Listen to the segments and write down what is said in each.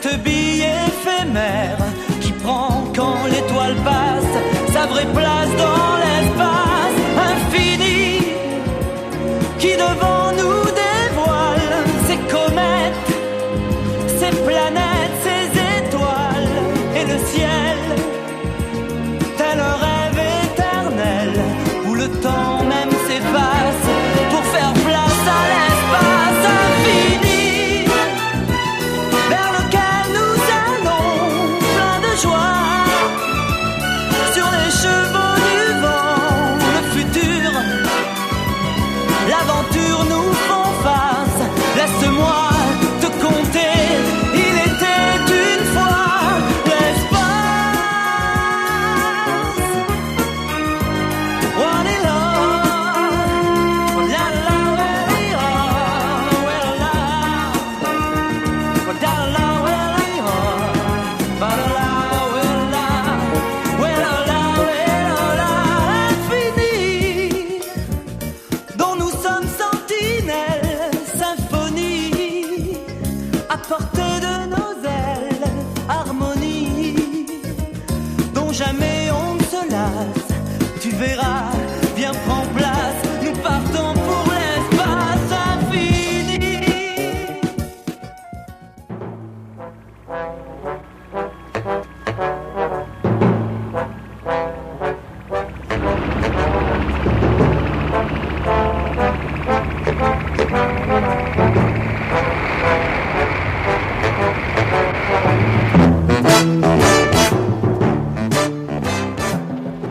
cette bille éphémère qui prend quand l'étoile passe sa vraie place dans l'espace infini, qui devant nous dévoile ses comètes, ses planètes, ses étoiles et le ciel, tel un rêve éternel où le temps même s'efface pour faire place à l'espace infini vers lequel nous allons plein de joie sur les chevaux du vent. Le futur, l'aventure nous font face. Laisse-moi te conter, il était une fois l'espace. One in love, la la la la, la la la, infini, dont nous sommes sentinelles, symphonie, à portée de nos ailes, harmonie, dont jamais on ne se lasse. Tu verras, viens prends place, nous partons pour l'espace infini.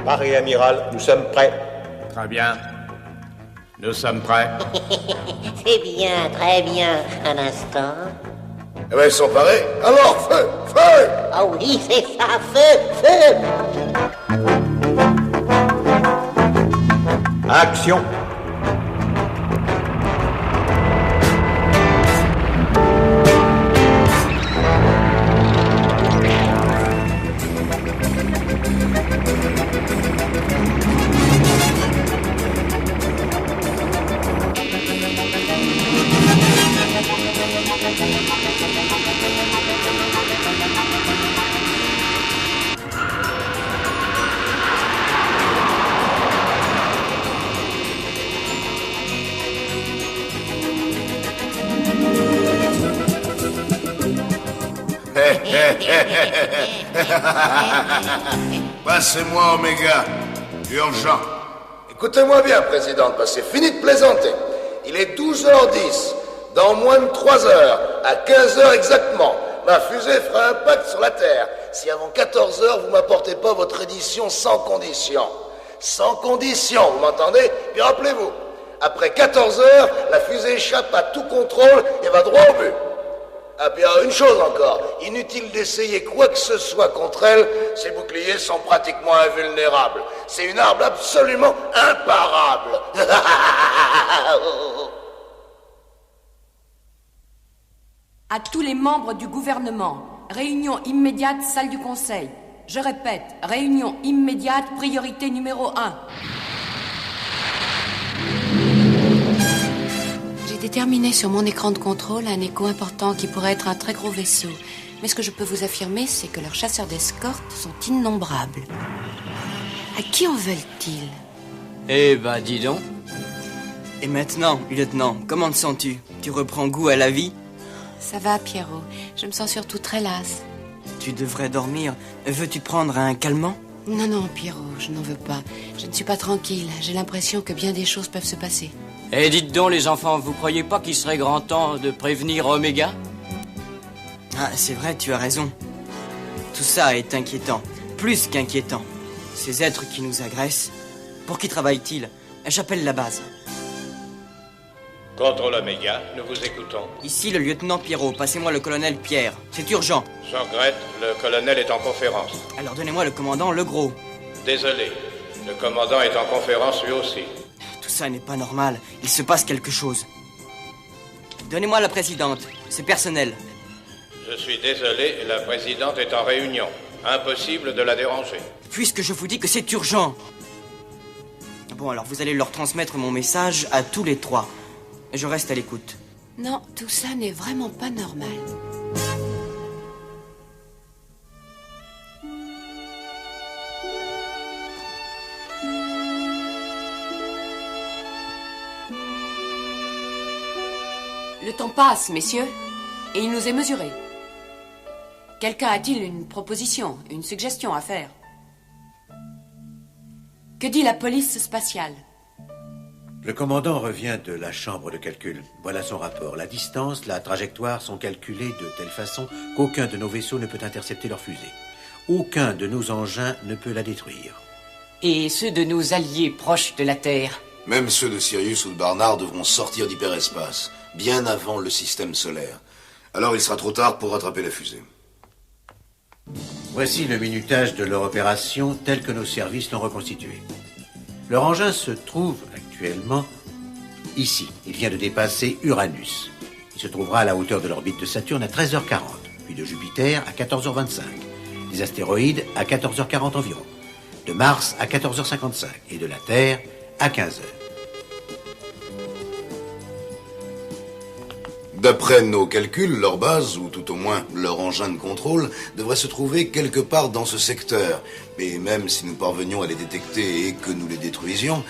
Paris, amiral, nous sommes prêts. Très bien. Nous sommes prêts. C'est bien, très bien. Un instant. Eh ben, ils sont parés. Alors, feu, feu! Ah oui, c'est ça, feu, feu. Action. Passez-moi Oméga. Urgent. Écoutez-moi bien, Présidente, parce que c'est fini de plaisanter. Il est 12h10. Dans moins de 3 heures, à 15h exactement, ma fusée fera impact sur la Terre. Si avant 14h, vous m'apportez pas votre édition sans condition. Sans condition, vous m'entendez? Puis rappelez-vous, après 14h, la fusée échappe à tout contrôle et va droit au but. Ah, puis une chose encore, inutile d'essayer quoi que ce soit contre elle, ses boucliers sont pratiquement invulnérables. C'est une arme absolument imparable. À tous les membres du gouvernement, réunion immédiate, salle du Conseil. Je répète, réunion immédiate, priorité numéro 1. J'ai déterminé sur mon écran de contrôle un écho important qui pourrait être un très gros vaisseau. Mais ce que je peux vous affirmer, c'est que leurs chasseurs d'escorte sont innombrables. À qui en veulent-ils? Eh ben, dis donc. Et maintenant, lieutenant, comment te sens-tu? Tu reprends goût à la vie? Ça va, Pierrot. Je me sens surtout très lasse. Tu devrais dormir. Veux-tu prendre un calmant? Non, non, Pierrot, je n'en veux pas. Je ne suis pas tranquille. J'ai l'impression que bien des choses peuvent se passer. Eh, dites donc, les enfants, vous croyez pas qu'il serait grand temps de prévenir Oméga? Ah, c'est vrai, tu as raison. Tout ça est inquiétant. Plus qu'inquiétant. Ces êtres qui nous agressent. Pour qui travaillent-ils? J'appelle la base. Contrôle Oméga, nous vous écoutons. Ici le lieutenant Pierrot, passez-moi le colonel Pierre. C'est urgent. Je regrette, le colonel est en conférence. Alors donnez-moi le commandant Legros. Désolé, le commandant est en conférence lui aussi. Tout ça n'est pas normal, il se passe quelque chose. Donnez-moi la présidente, c'est personnel. Je suis désolé, la présidente est en réunion. Impossible de la déranger. Puisque je vous dis que c'est urgent. Bon, alors vous allez leur transmettre mon message à tous les trois. Je reste à l'écoute. Non, tout ça n'est vraiment pas normal. Le temps passe, messieurs, et il nous est mesuré. Quelqu'un a-t-il une proposition, une suggestion à faire? Que dit la police spatiale? Le commandant revient de la chambre de calcul. Voilà son rapport. La distance, la trajectoire sont calculées de telle façon qu'aucun de nos vaisseaux ne peut intercepter leur fusée. Aucun de nos engins ne peut la détruire. Et ceux de nos alliés proches de la Terre? Même ceux de Sirius ou de Barnard devront sortir d'hyperespace, bien avant le système solaire. Alors il sera trop tard pour rattraper la fusée. Voici le minutage de leur opération tel que nos services l'ont reconstitué. Leur engin se trouve actuellement ici. Il vient de dépasser Uranus. Il se trouvera à la hauteur de l'orbite de Saturne à 13h40, puis de Jupiter à 14h25, des astéroïdes à 14h40 environ, de Mars à 14h55 et de la Terre à 15h. D'après nos calculs, leur base, ou tout au moins leur engin de contrôle, devrait se trouver quelque part dans ce secteur. Et même si nous parvenions à les détecter et que nous les détruisions,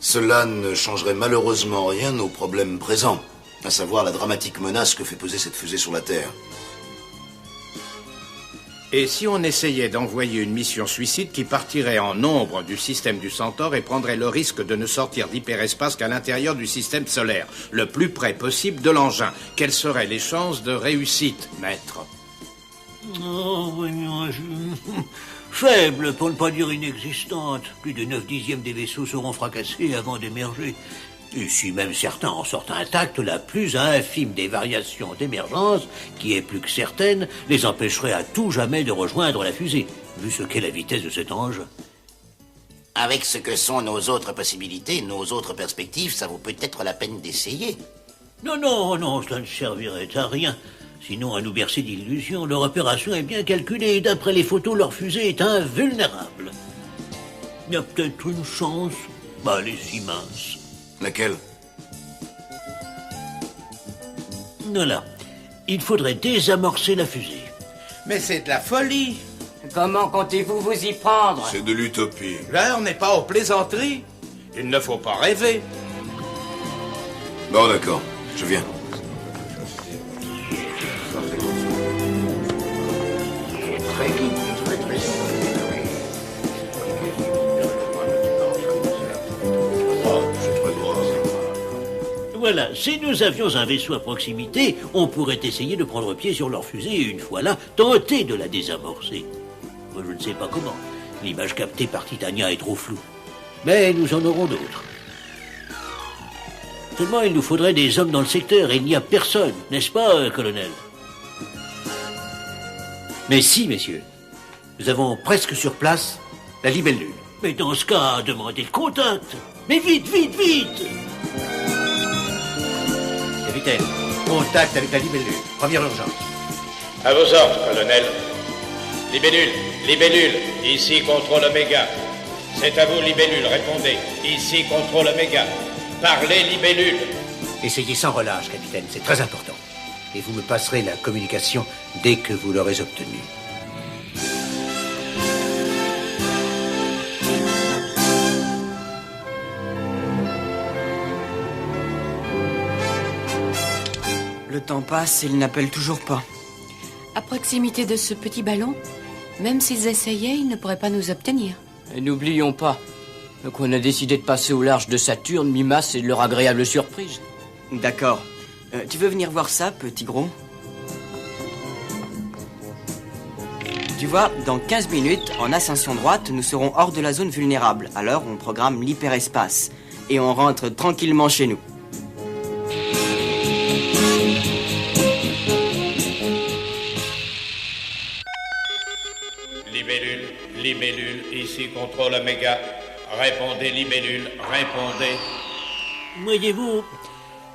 cela ne changerait malheureusement rien aux problèmes présents, à savoir la dramatique menace que fait peser cette fusée sur la Terre. Et si on essayait d'envoyer une mission suicide qui partirait en nombre du système du Centaure et prendrait le risque de ne sortir d'hyperespace qu'à l'intérieur du système solaire, le plus près possible de l'engin? Quelles seraient les chances de réussite, maître? Oh, voyons, faible, pour ne pas dire inexistante. Plus de 9/10 des vaisseaux seront fracassés avant d'émerger. Et si même certains en sortent intacts, la plus infime des variations d'émergence, qui est plus que certaine, les empêcherait à tout jamais de rejoindre la fusée, vu ce qu'est la vitesse de cet engin. Avec ce que sont nos autres possibilités, nos autres perspectives, ça vaut peut-être la peine d'essayer. Non, cela ne servirait à rien. Sinon, à nous bercer d'illusions, leur opération est bien calculée et d'après les photos, leur fusée est invulnérable. Il y a peut-être une chance, elle est si mince. Laquelle? Voilà. Il faudrait désamorcer la fusée. Mais c'est de la folie! Comment comptez-vous vous y prendre? C'est de l'utopie. Là, on n'est pas aux plaisanteries. Il ne faut pas rêver. Bon, d'accord. Je viens. Voilà, si nous avions un vaisseau à proximité, on pourrait essayer de prendre pied sur leur fusée et une fois là, tenter de la désamorcer. Moi, je ne sais pas comment. L'image captée par Titania est trop floue. Mais nous en aurons d'autres. Seulement, il nous faudrait des hommes dans le secteur et il n'y a personne, n'est-ce pas, colonel? Mais si, messieurs. Nous avons presque sur place la libellule. Mais dans ce cas, demandez le contact. Mais vite! Capitaine, contact avec la libellule. Première urgence. À vos ordres, colonel. Libellule, ici contrôle Oméga. C'est à vous, libellule, répondez. Ici contrôle Oméga. Parlez, libellule. Essayez sans relâche, capitaine, c'est très important. Et vous me passerez la communication dès que vous l'aurez obtenue. Le temps passe et ils n'appellent toujours pas. À proximité de ce petit ballon, même s'ils essayaient, ils ne pourraient pas nous obtenir. Et n'oublions pas qu'on a décidé de passer au large de Saturne, mi-masse et de leur agréable surprise. D'accord. Tu veux venir voir ça, petit gros? Tu vois, dans 15 minutes, en ascension droite, nous serons hors de la zone vulnérable. Alors, on programme l'hyperespace. Et on rentre tranquillement chez nous. Libellule, ici contrôle Oméga. Répondez, libellule, répondez. Voyez-vous,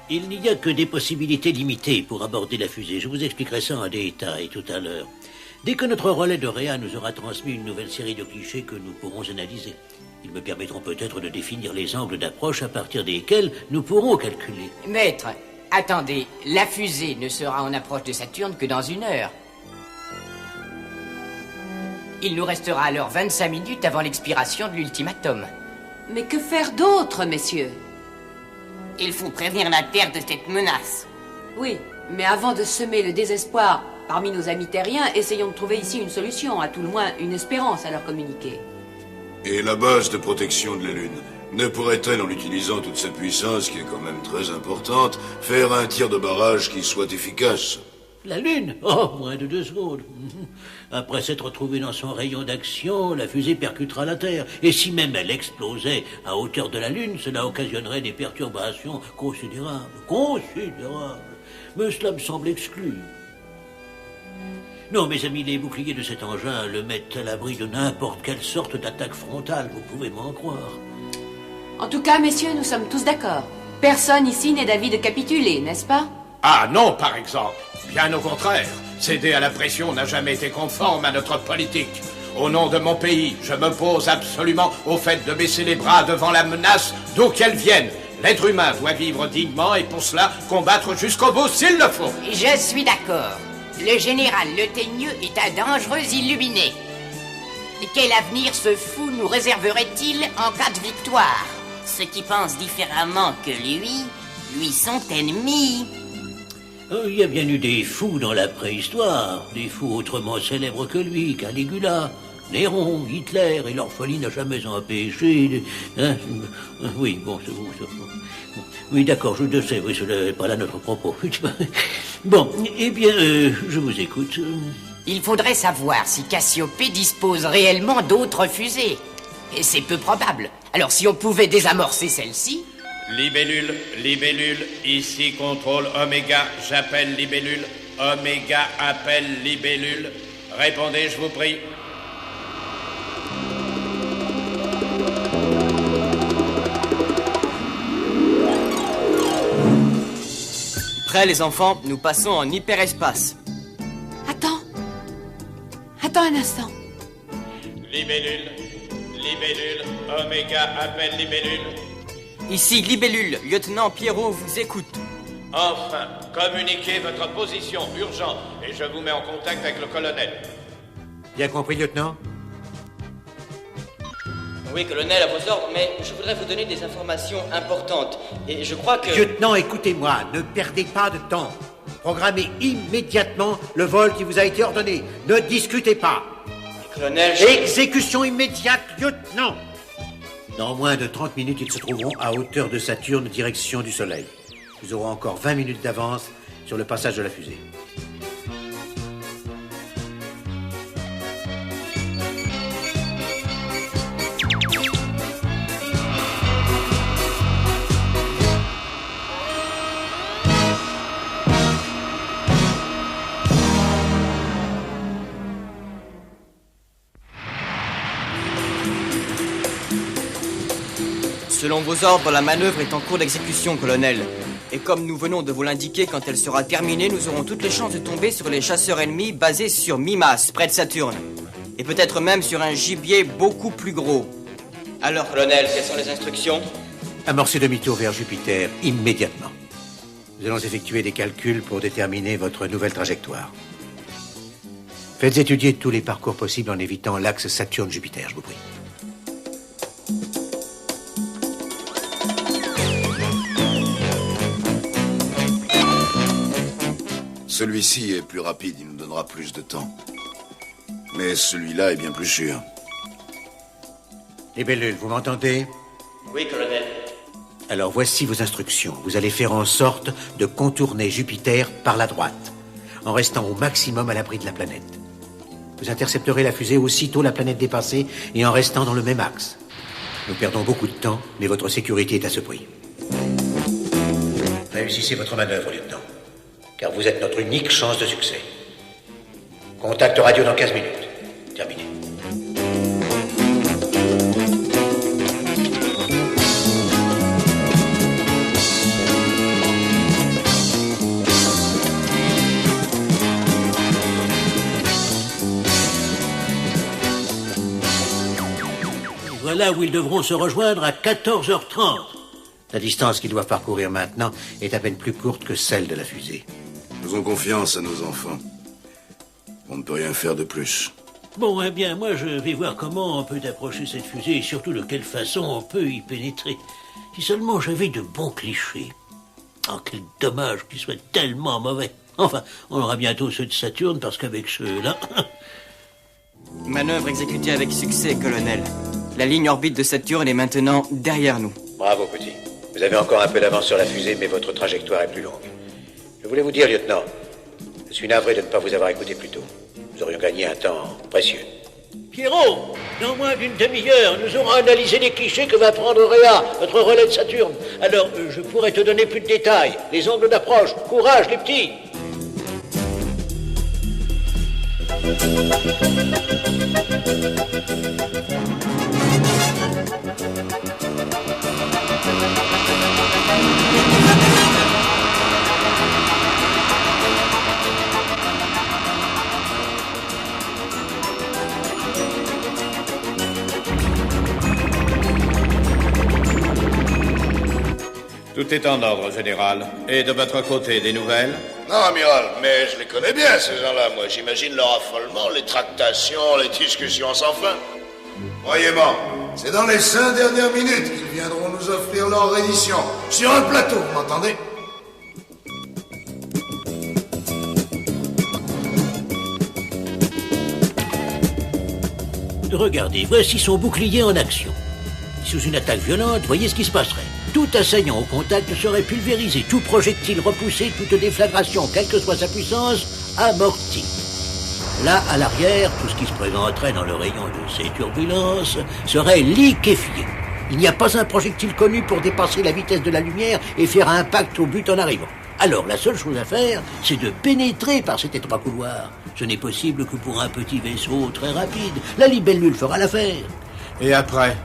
il n'y a que des possibilités limitées pour aborder la fusée. Je vous expliquerai ça en détail tout à l'heure. Dès que notre relais de Réa nous aura transmis une nouvelle série de clichés que nous pourrons analyser, ils me permettront peut-être de définir les angles d'approche à partir desquels nous pourrons calculer. Maître, attendez, la fusée ne sera en approche de Saturne que dans 1 heure. Il nous restera alors 25 minutes avant l'expiration de l'ultimatum. Mais que faire d'autre, messieurs? Il faut prévenir la Terre de cette menace. Oui, mais avant de semer le désespoir parmi nos amis terriens, essayons de trouver ici une solution, à tout le moins une espérance à leur communiquer. Et la base de protection de la Lune ne pourrait-elle, en utilisant toute sa puissance, qui est quand même très importante, faire un tir de barrage qui soit efficace? La Lune? Oh, moins de 2 secondes. Après s'être trouvée dans son rayon d'action, la fusée percutera la Terre. Et si même elle explosait à hauteur de la Lune, cela occasionnerait des perturbations considérables. Considérables. Mais cela me semble exclu. Non, mes amis, les boucliers de cet engin le mettent à l'abri de n'importe quelle sorte d'attaque frontale, vous pouvez m'en croire. En tout cas, messieurs, nous sommes tous d'accord. Personne ici n'est d'avis de capituler, n'est-ce pas? Ah non, par exemple. Bien au contraire. Céder à la pression n'a jamais été conforme à notre politique. Au nom de mon pays, je m'oppose absolument au fait de baisser les bras devant la menace d'où qu'elle vienne. L'être humain doit vivre dignement et pour cela combattre jusqu'au bout s'il le faut. Je suis d'accord. Le général Le Teigneux est un dangereux illuminé. Quel avenir ce fou nous réserverait-il en cas de victoire? Ceux qui pensent différemment que lui sont ennemis. Il y a bien eu des fous dans la préhistoire, des fous autrement célèbres que lui, Caligula, Néron, Hitler, et leur folie n'a jamais empêché... Hein? Oui, bon, c'est bon. Oui, d'accord, je le sais, oui, ce n'est pas là notre propos. Bon, eh bien, je vous écoute. Il faudrait savoir si Cassiopée dispose réellement d'autres fusées. Et c'est peu probable. Alors si on pouvait désamorcer celle-ci... Libellule, ici contrôle Oméga, j'appelle Libellule, Oméga appelle Libellule. Répondez, je vous prie. Prêts les enfants, nous passons en hyperespace. Attends un instant. Libellule, Oméga appelle Libellule. Ici Libellule, lieutenant Pierrot vous écoute. Enfin, communiquez votre position, urgent, et je vous mets en contact avec le colonel. Bien compris, lieutenant? Oui, colonel, à vos ordres, mais je voudrais vous donner des informations importantes. Et je crois que... Lieutenant, écoutez-moi, ne perdez pas de temps. Programmez immédiatement le vol qui vous a été ordonné. Ne discutez pas. Colonel, Exécution immédiate, lieutenant. Dans moins de 30 minutes, ils se trouveront à hauteur de Saturne, direction du Soleil. Vous aurez encore 20 minutes d'avance sur le passage de la fusée. Selon vos ordres, la manœuvre est en cours d'exécution, colonel. Et comme nous venons de vous l'indiquer, quand elle sera terminée, nous aurons toutes les chances de tomber sur les chasseurs ennemis basés sur Mimas, près de Saturne. Et peut-être même sur un gibier beaucoup plus gros. Alors, colonel, quelles sont les instructions? Amorcez demi-tour vers Jupiter, immédiatement. Nous allons effectuer des calculs pour déterminer votre nouvelle trajectoire. Faites étudier tous les parcours possibles en évitant l'axe Saturne-Jupiter, je vous prie. Celui-ci est plus rapide, il nous donnera plus de temps. Mais celui-là est bien plus sûr. Libellule, vous m'entendez? Oui, colonel. Alors voici vos instructions. Vous allez faire en sorte de contourner Jupiter par la droite, en restant au maximum à l'abri de la planète. Vous intercepterez la fusée aussitôt la planète dépassée et en restant dans le même axe. Nous perdons beaucoup de temps, mais votre sécurité est à ce prix. Réussissez votre manœuvre, lieutenant, car vous êtes notre unique chance de succès. Contact radio dans 15 minutes. Terminé. Voilà où ils devront se rejoindre à 14h30. La distance qu'ils doivent parcourir maintenant est à peine plus courte que celle de la fusée. Faisons confiance à nos enfants. On ne peut rien faire de plus. Bon, eh bien, moi, je vais voir comment on peut approcher cette fusée et surtout de quelle façon on peut y pénétrer. Si seulement j'avais de bons clichés. Oh, quel dommage qu'ils soient tellement mauvais. Enfin, on aura bientôt ceux de Saturne, parce qu'avec ceux-là... Manœuvre exécutée avec succès, colonel. La ligne orbite de Saturne est maintenant derrière nous. Bravo, petit. Vous avez encore un peu d'avance sur la fusée, mais votre trajectoire est plus longue. Je voulais vous dire, lieutenant, je suis navré de ne pas vous avoir écouté plus tôt. Nous aurions gagné un temps précieux. Pierrot, dans moins d'une demi-heure, nous aurons analysé les clichés que va prendre Rhea, notre relais de Saturne. Alors, je pourrais te donner plus de détails. Les angles d'approche. Courage, les petits. Tout est en ordre, général. Et de votre côté, des nouvelles? Non, amiral, mais je les connais bien, ces gens-là. Moi, j'imagine leur affolement, les tractations, les discussions sans fin. Croyez-moi, c'est dans les 5 dernières minutes qu'ils viendront nous offrir leur reddition. Sur un plateau, vous m'entendez? Regardez, voici son bouclier en action. Sous une attaque violente, voyez ce qui se passerait. Tout assaillant au contact serait pulvérisé, tout projectile repoussé, toute déflagration, quelle que soit sa puissance, amorti. Là, à l'arrière, tout ce qui se présenterait dans le rayon de ces turbulences serait liquéfié. Il n'y a pas un projectile connu pour dépasser la vitesse de la lumière et faire un impact au but en arrivant. Alors, la seule chose à faire, c'est de pénétrer par cet étroit couloir. Ce n'est possible que pour un petit vaisseau très rapide. La libellule fera l'affaire. Et après?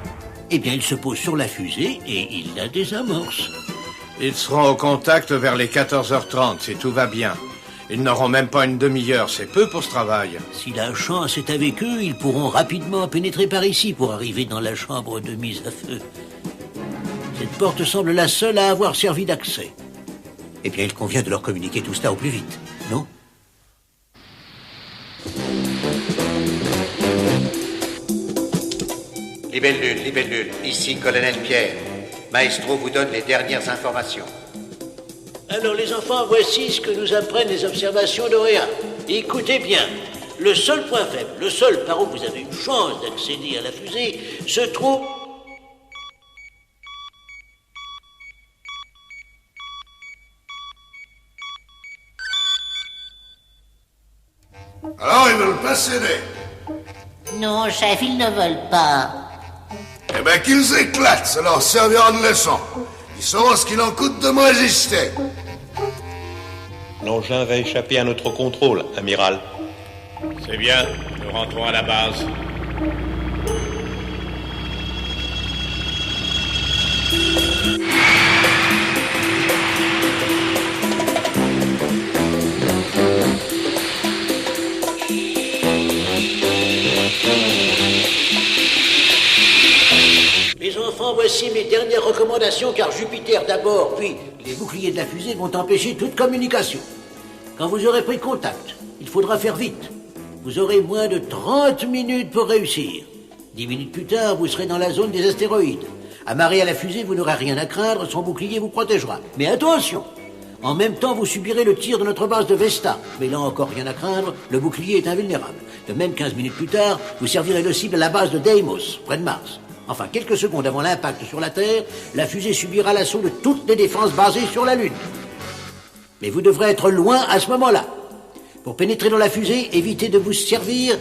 Eh bien, il se pose sur la fusée et il la désamorce. Ils seront au contact vers les 14h30, si tout va bien. Ils n'auront même pas une demi-heure, c'est peu pour ce travail. Si la chance est avec eux, ils pourront rapidement pénétrer par ici pour arriver dans la chambre de mise à feu. Cette porte semble la seule à avoir servi d'accès. Eh bien, il convient de leur communiquer tout cela au plus vite, non ? Libellule, ici colonel Pierre. Maestro vous donne les dernières informations. Alors les enfants, voici ce que nous apprennent les observations de Rhea. Écoutez bien, le seul point faible, le seul par où vous avez une chance d'accéder à la fusée, se trouve... Alors, ils veulent pas céder. Non, chef, ils ne veulent pas. Eh ben, qu'ils éclatent, ça leur servira de leçon. Ils sauront ce qu'il en coûte de me résister. L'engin va échapper à notre contrôle, amiral. C'est bien, nous rentrons à la base. Les enfants, voici mes dernières recommandations, car Jupiter d'abord, puis les boucliers de la fusée vont empêcher toute communication. Quand vous aurez pris contact, il faudra faire vite. Vous aurez moins de 30 minutes pour réussir. 10 minutes plus tard, vous serez dans la zone des astéroïdes. Amarré à la fusée, vous n'aurez rien à craindre, son bouclier vous protégera. Mais attention! En même temps, vous subirez le tir de notre base de Vesta. Mais là encore, rien à craindre, le bouclier est invulnérable. De même, 15 minutes plus tard, vous servirez de cible à la base de Deimos, près de Mars. Enfin, quelques secondes avant l'impact sur la Terre, la fusée subira l'assaut de toutes les défenses basées sur la Lune. Mais vous devrez être loin à ce moment-là. Pour pénétrer dans la fusée, évitez de vous servir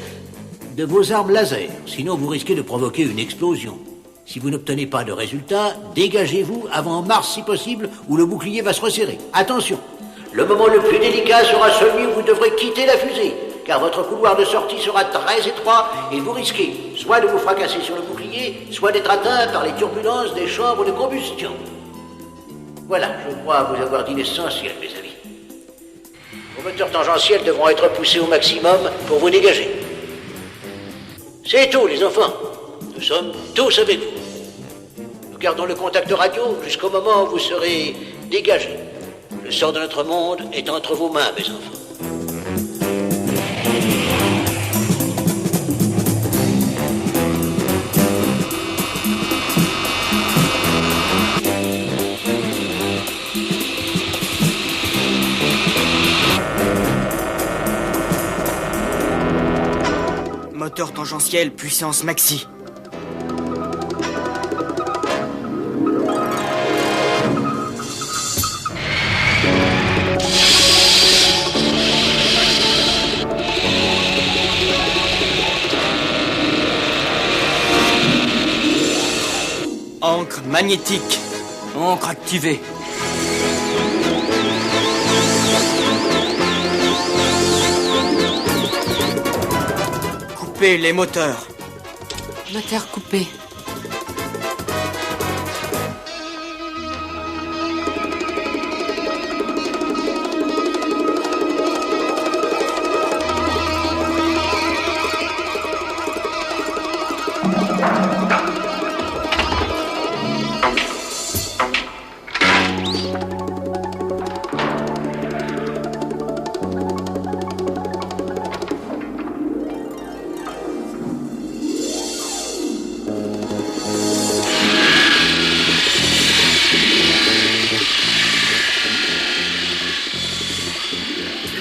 de vos armes laser. Sinon, vous risquez de provoquer une explosion. Si vous n'obtenez pas de résultat, dégagez-vous avant Mars si possible, où le bouclier va se resserrer. Attention, le moment le plus délicat sera celui où vous devrez quitter la fusée, car votre couloir de sortie sera très étroit et vous risquez soit de vous fracasser sur le bouclier, soit d'être atteint par les turbulences des chambres de combustion. Voilà, je crois vous avoir dit l'essentiel, mes amis. Vos moteurs tangentiels devront être poussés au maximum pour vous dégager. C'est tout, les enfants. Nous sommes tous avec vous. Nous gardons le contact radio jusqu'au moment où vous serez dégagés. Le sort de notre monde est entre vos mains, mes enfants. Moteur tangentiel, puissance maxi. Encre magnétique. Encre activée. Couper les moteurs. Moteur coupé.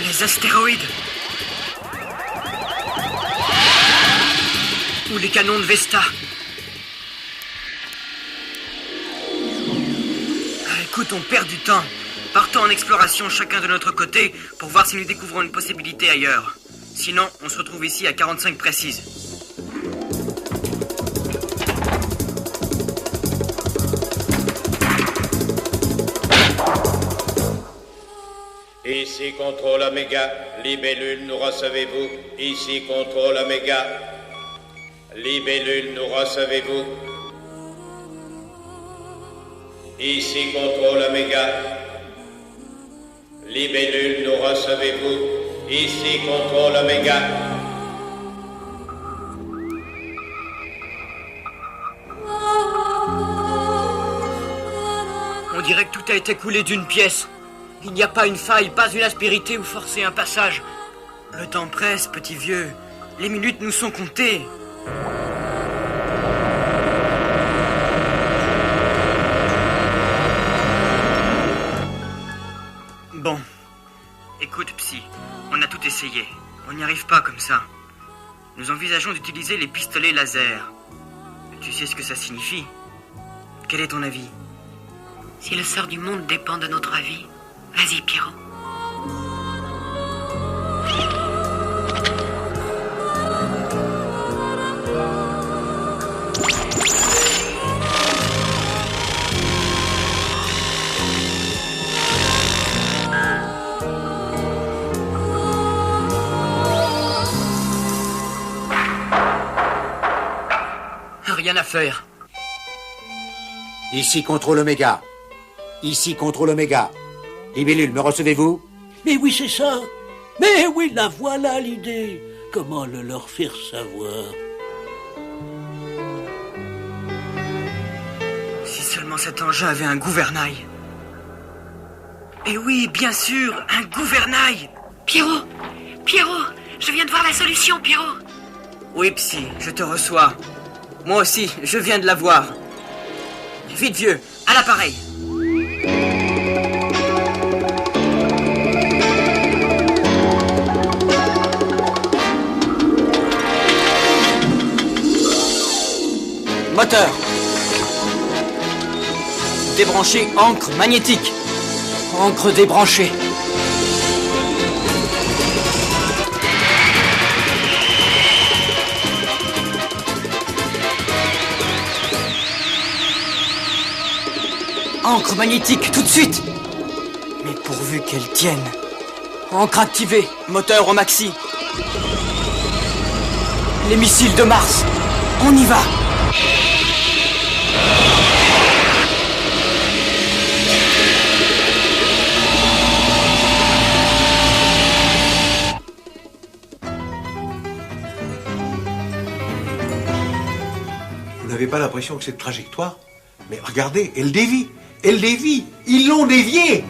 Les astéroïdes. Ou les canons de Vesta. Écoute, on perd du temps. Partons en exploration chacun de notre côté pour voir si nous découvrons une possibilité ailleurs. Sinon, on se retrouve ici à 45 précises. Ici contrôle Oméga, Libellule, nous recevez-vous? Ici contrôle Oméga, Libellule, nous recevez-vous? Ici contrôle Oméga, Libellule, nous recevez-vous? Ici contrôle Oméga. On dirait que tout a été coulé d'une pièce. Il n'y a pas une faille, pas une aspérité ou forcer un passage. Le temps presse, petit vieux. Les minutes nous sont comptées. Bon. Écoute, Psy, on a tout essayé. On n'y arrive pas comme ça. Nous envisageons d'utiliser les pistolets laser. Tu sais ce que ça signifie? Quel est ton avis? Si le sort du monde dépend de notre avis, vas-y, Pierrot. Rien à faire. Ici contrôle Oméga. Ici contrôle Oméga. Libellule, me recevez-vous? Mais oui, c'est ça. Mais oui, la voilà l'idée. Comment le leur faire savoir? Si seulement cet engin avait un gouvernail. Et oui, bien sûr, un gouvernail. Pierrot, je viens de voir la solution, Pierrot. Oui, Psy, je te reçois. Moi aussi, je viens de la voir. Vite, vieux, à l'appareil. Moteur. Débrancher encre magnétique. Encre débranchée. Encre magnétique, tout de suite. Mais pourvu qu'elle tienne. Encre activée. Moteur au maxi. Les missiles de Mars. On y va. Vous n'avez pas l'impression que cette trajectoire... Mais regardez, elle dévie. Elle dévie. Ils l'ont déviée.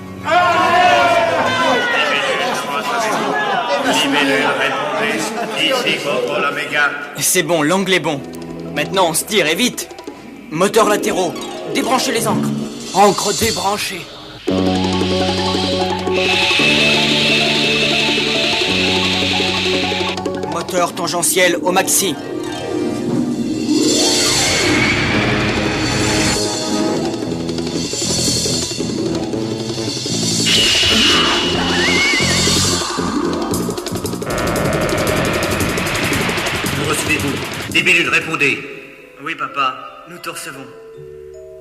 Libellule, répondez. Ici contrôle Oméga. C'est bon, l'angle est bon. Maintenant, on se tire et vite. Moteurs latéraux. Débranchez les ancres. Encre débranchée. Moteur moteur tangentiel au maxi. Nous recevez-vous? 10 minutes, répondez. Oui, papa, nous te recevons.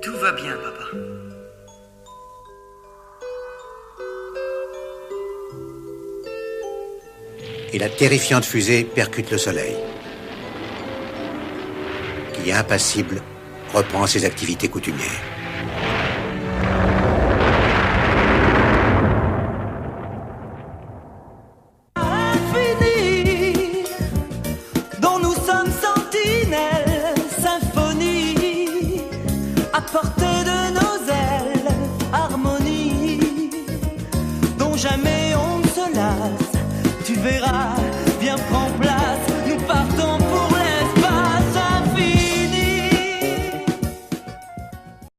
Tout va bien, papa. Et la terrifiante fusée percute le Soleil, qui, impassible, reprend ses activités coutumières. Infini, dont nous sommes sentinelles, symphonie, à portée de nos ailes, harmonie, dont jamais on ne se lasse. Tu verras, viens prends place, nous partons